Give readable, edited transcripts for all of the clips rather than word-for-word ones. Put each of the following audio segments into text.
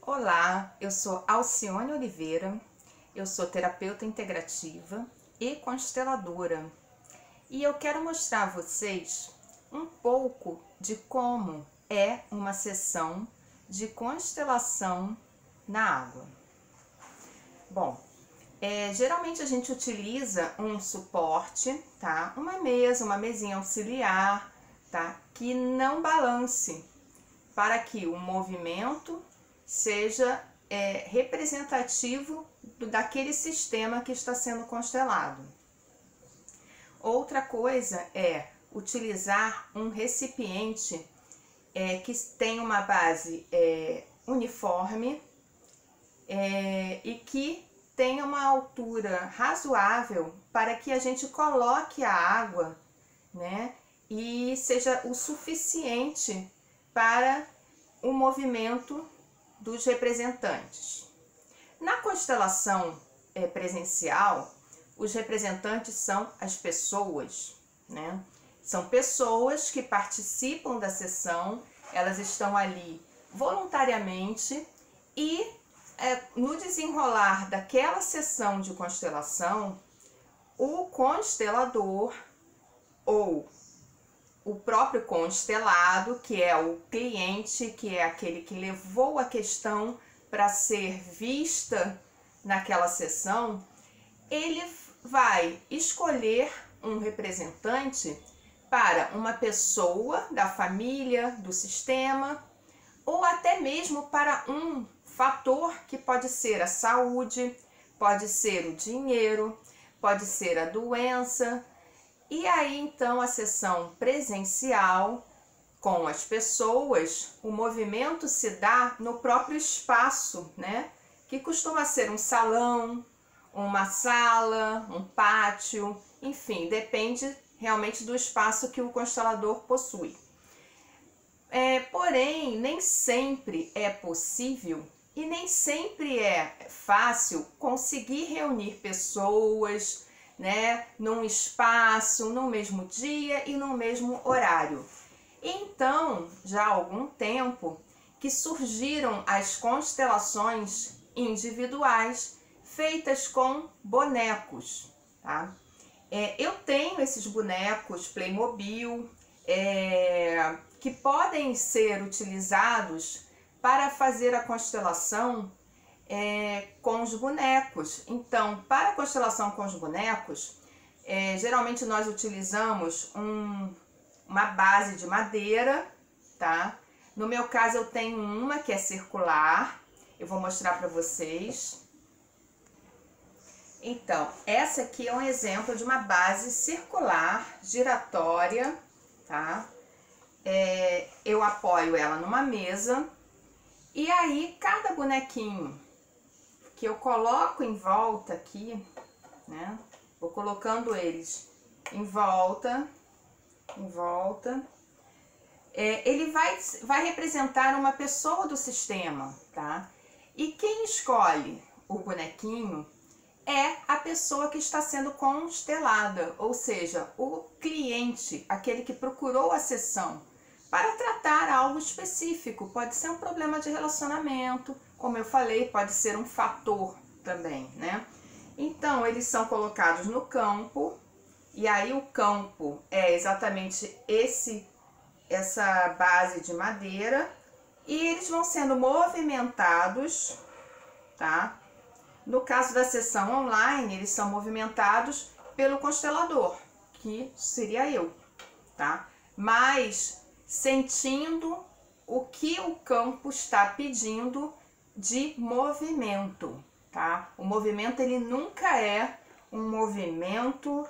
Olá, eu sou Alcione Oliveira, eu sou terapeuta integrativa e consteladora e eu quero mostrar a vocês um pouco de como é uma sessão de constelação na água. Bom, geralmente a gente utiliza um suporte, tá? Uma mesa, uma mesinha auxiliar, tá? Que não balance para que o movimento seja representativo daquele sistema que está sendo constelado. Outra coisa é utilizar um recipiente que tem uma base uniforme e que tenha uma altura razoável para que a gente coloque a água, né, e seja o suficiente para o movimento dos representantes. Na constelação presencial, os representantes são as pessoas, né? São pessoas que participam da sessão, elas estão ali voluntariamente e no desenrolar daquela sessão de constelação, o constelador ou o próprio constelado, que é o cliente, que é aquele que levou a questão para ser vista naquela sessão, ele vai escolher um representante para uma pessoa da família, do sistema, ou até mesmo para um fator que pode ser a saúde, pode ser o dinheiro, pode ser a doença. E aí, então, a sessão presencial com as pessoas, o movimento se dá no próprio espaço, né? Que costuma ser um salão, uma sala, um pátio, enfim, depende realmente do espaço que o constelador possui. Porém, nem sempre é possível e nem sempre é fácil conseguir reunir pessoas, né, num espaço, no mesmo dia e no mesmo horário. Então, já há algum tempo que surgiram as constelações individuais feitas com bonecos, tá? Eu tenho esses bonecos Playmobil que podem ser utilizados para fazer a constelação com os bonecos. Então, para a constelação com os bonecos, geralmente nós utilizamos uma base de madeira, tá? No meu caso, eu tenho uma que é circular, eu vou mostrar para vocês. Então, essa aqui é um exemplo de uma base circular, giratória, tá? Eu apoio ela numa mesa e aí cada bonequinho que eu coloco em volta aqui, né? Vou colocando eles em volta, ele vai representar uma pessoa do sistema, tá? E quem escolhe o bonequinho é a pessoa que está sendo constelada, ou seja, o cliente, aquele que procurou a sessão para tratar algo específico. Pode ser um problema de relacionamento, como eu falei, pode ser um fator também, né? Então, eles são colocados no campo, e aí o campo é exatamente essa base de madeira, e eles vão sendo movimentados, tá? No caso da sessão online, eles são movimentados pelo constelador, que seria eu, tá? Mas sentindo o que o campo está pedindo de movimento, tá? O movimento, ele nunca é um movimento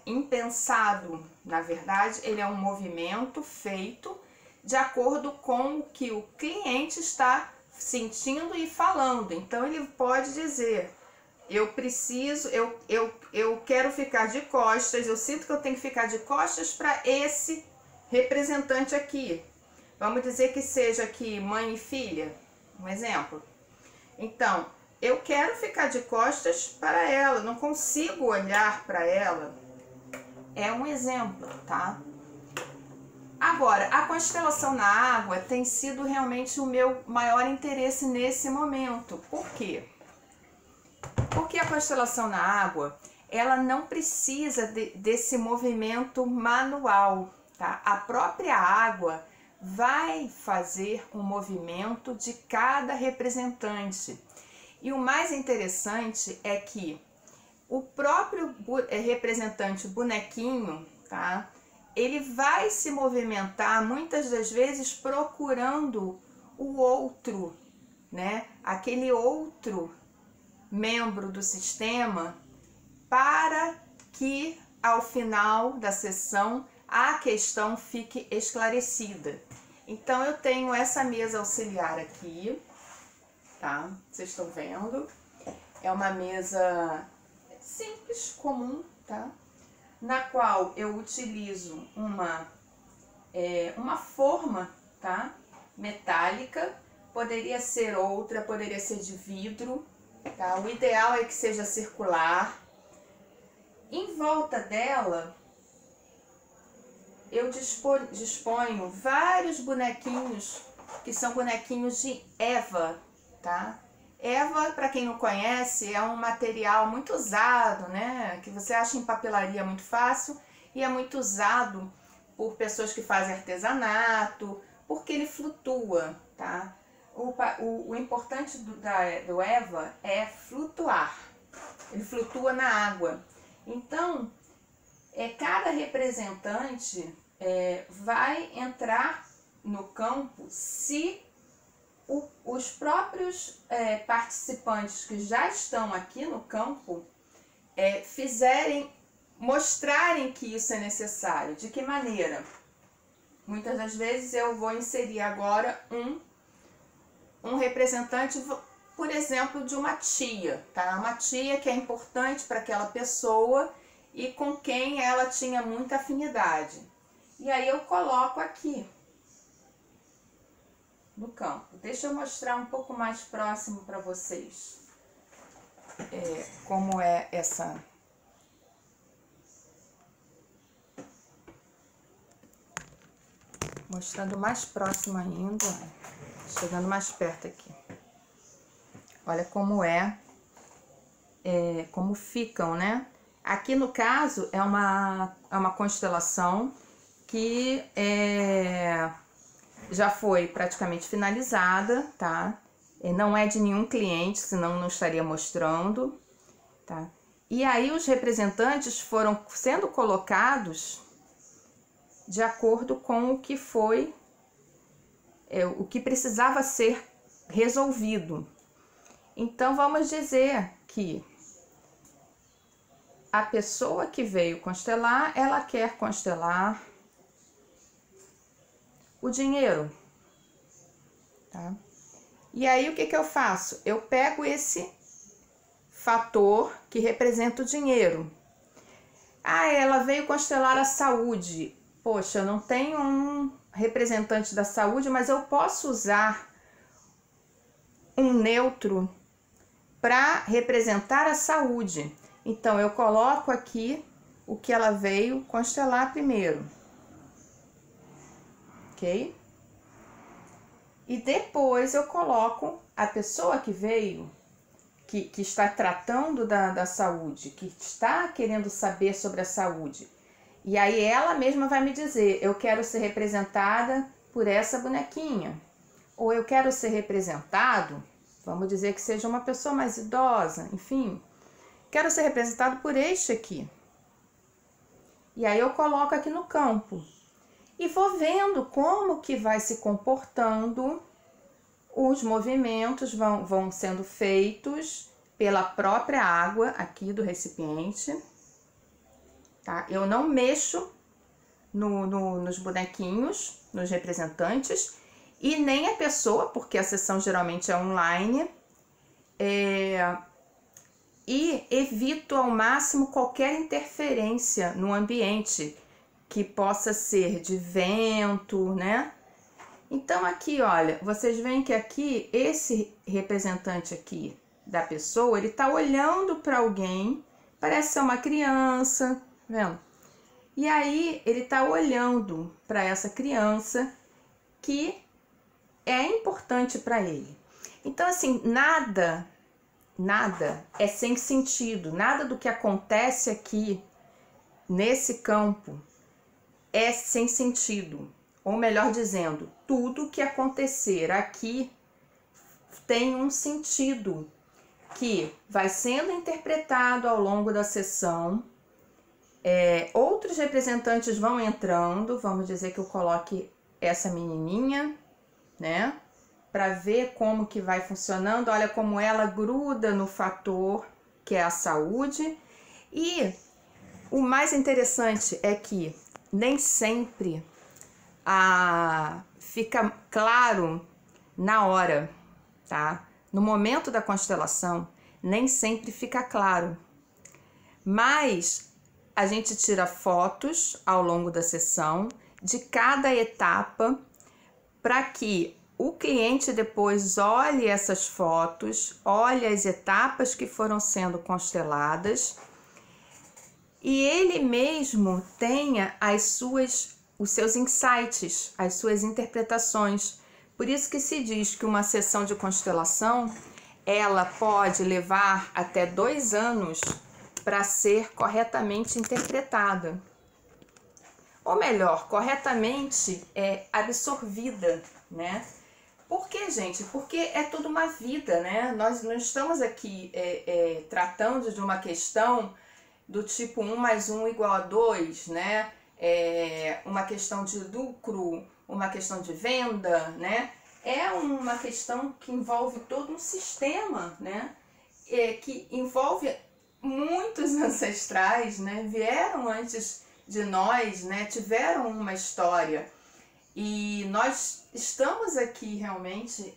impensado. Na verdade, ele é um movimento feito de acordo com o que o cliente está sentindo e falando. Então, ele pode dizer: eu preciso, eu quero ficar de costas, eu sinto que eu tenho que ficar de costas para esse representante aqui. Vamos dizer que seja aqui mãe e filha, um exemplo. Então, eu quero ficar de costas para ela, não consigo olhar para ela. É um exemplo, tá? Agora, a constelação na água tem sido realmente o meu maior interesse nesse momento. Por quê? Porque a constelação na água, ela não precisa desse movimento manual, tá? A própria água vai fazer um movimento de cada representante. E o mais interessante é que o próprio representante bonequinho, tá? Ele vai se movimentar muitas das vezes procurando o outro, né? Aquele outro membro do sistema, para que ao final da sessão a questão fique esclarecida. Então eu tenho essa mesa auxiliar aqui, tá? Vocês estão vendo? É uma mesa simples, comum, tá? Na qual eu utilizo uma forma, tá? Metálica, poderia ser outra, poderia ser de vidro, tá? O ideal é que seja circular. Em volta dela, eu disponho vários bonequinhos, que são bonequinhos de Eva, tá? Eva, para quem não conhece, é um material muito usado, né? Que você acha em papelaria muito fácil e é muito usado por pessoas que fazem artesanato, porque ele flutua, tá? O importante do Eva é flutuar. Ele flutua na água. Então, cada representante vai entrar no campo se os próprios participantes que já estão aqui no campo mostrarem que isso é necessário. De que maneira? Muitas das vezes eu vou inserir agora um representante, por exemplo, de uma tia, tá? Uma tia que é importante para aquela pessoa e com quem ela tinha muita afinidade. E aí eu coloco aqui no campo. Deixa eu mostrar um pouco mais próximo para vocês como é essa. Mostrando mais próximo ainda, chegando mais perto aqui. Olha como como ficam, né? Aqui no caso é uma constelação que já foi praticamente finalizada, tá? Não é de nenhum cliente, senão não estaria mostrando, tá? E aí os representantes foram sendo colocados de acordo com o que foi, o que precisava ser resolvido. Então vamos dizer que a pessoa que veio constelar, ela quer constelar o dinheiro, tá? E aí o que eu faço? Eu pego esse fator que representa o dinheiro. Ah, ela veio constelar a saúde. Poxa, eu não tenho um representante da saúde, mas eu posso usar um neutro para representar a saúde. Então eu coloco aqui o que ela veio constelar primeiro. Ok? E depois eu coloco a pessoa que veio, que está tratando da saúde, que está querendo saber sobre a saúde. E aí ela mesma vai me dizer, eu quero ser representada por essa bonequinha. Ou eu quero ser representado, vamos dizer que seja uma pessoa mais idosa, enfim. Quero ser representado por este aqui. E aí eu coloco aqui no campo. E vou vendo como que vai se comportando, os movimentos vão sendo feitos pela própria água aqui do recipiente. Tá? Eu não mexo nos bonequinhos, nos representantes, e nem a pessoa, porque a sessão geralmente é online, e evito ao máximo qualquer interferência no ambiente, que possa ser de vento, né? Então aqui, olha, vocês veem que aqui, esse representante aqui da pessoa, ele tá olhando para alguém, parece ser uma criança, vendo? E aí ele está olhando para essa criança que é importante para ele. Então, assim, nada é sem sentido, nada do que acontece aqui nesse campo é sem sentido. Ou melhor dizendo, tudo que acontecer aqui tem um sentido que vai sendo interpretado ao longo da sessão. Outros representantes vão entrando, vamos dizer que eu coloque essa menininha, né? Para ver como que vai funcionando. Olha como ela gruda no fator que é a saúde. E o mais interessante é que nem sempre fica claro na hora, tá? No momento da constelação, nem sempre fica claro. Mas a gente tira fotos ao longo da sessão de cada etapa para que o cliente depois olhe essas fotos, olhe as etapas que foram sendo consteladas e ele mesmo tenha os seus insights, as suas interpretações. Por isso que se diz que uma sessão de constelação, ela pode levar até 2 anos para ser corretamente interpretada. Ou melhor, corretamente absorvida, né? Por quê, gente? Porque é toda uma vida, né? Nós não estamos aqui tratando de uma questão do tipo 1 mais 1 igual a 2, né? Uma questão de lucro, uma questão de venda, né? É uma questão que envolve todo um sistema, né? Que envolve muitos ancestrais, né? Vieram antes de nós, né? Tiveram uma história. E nós estamos aqui realmente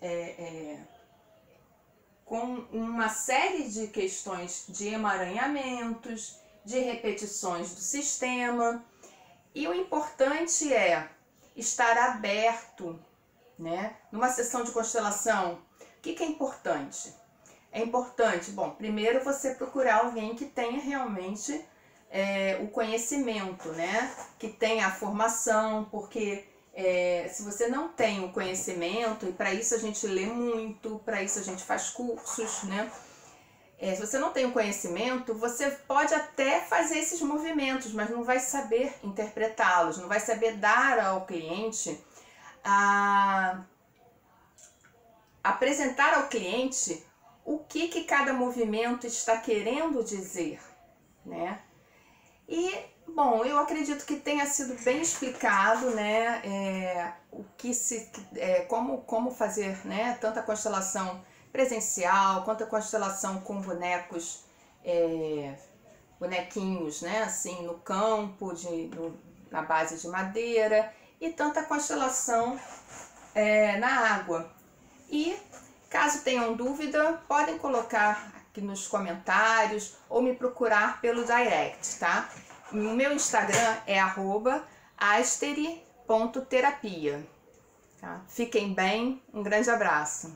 com uma série de questões de emaranhamentos, de repetições do sistema. E o importante é estar aberto, né? Numa sessão de constelação, o que é importante? É importante, bom, primeiro você procurar alguém que tenha realmente o conhecimento, né? Que tenha a formação, porque se você não tem o conhecimento, e para isso a gente lê muito, para isso a gente faz cursos, né? Se você não tem o conhecimento, você pode até fazer esses movimentos, mas não vai saber interpretá-los, não vai saber dar ao cliente, apresentar ao cliente o que cada movimento está querendo dizer, né? E, bom, eu acredito que tenha sido bem explicado, né, como fazer, né, tanto a constelação presencial quanto a constelação com bonequinhos, né, assim, no campo, na base de madeira, e tanto a constelação na água. E caso tenham dúvida, podem colocar aqui nos comentários ou me procurar pelo direct, tá? O meu Instagram é @asteri.terapia. Tá? Fiquem bem, um grande abraço.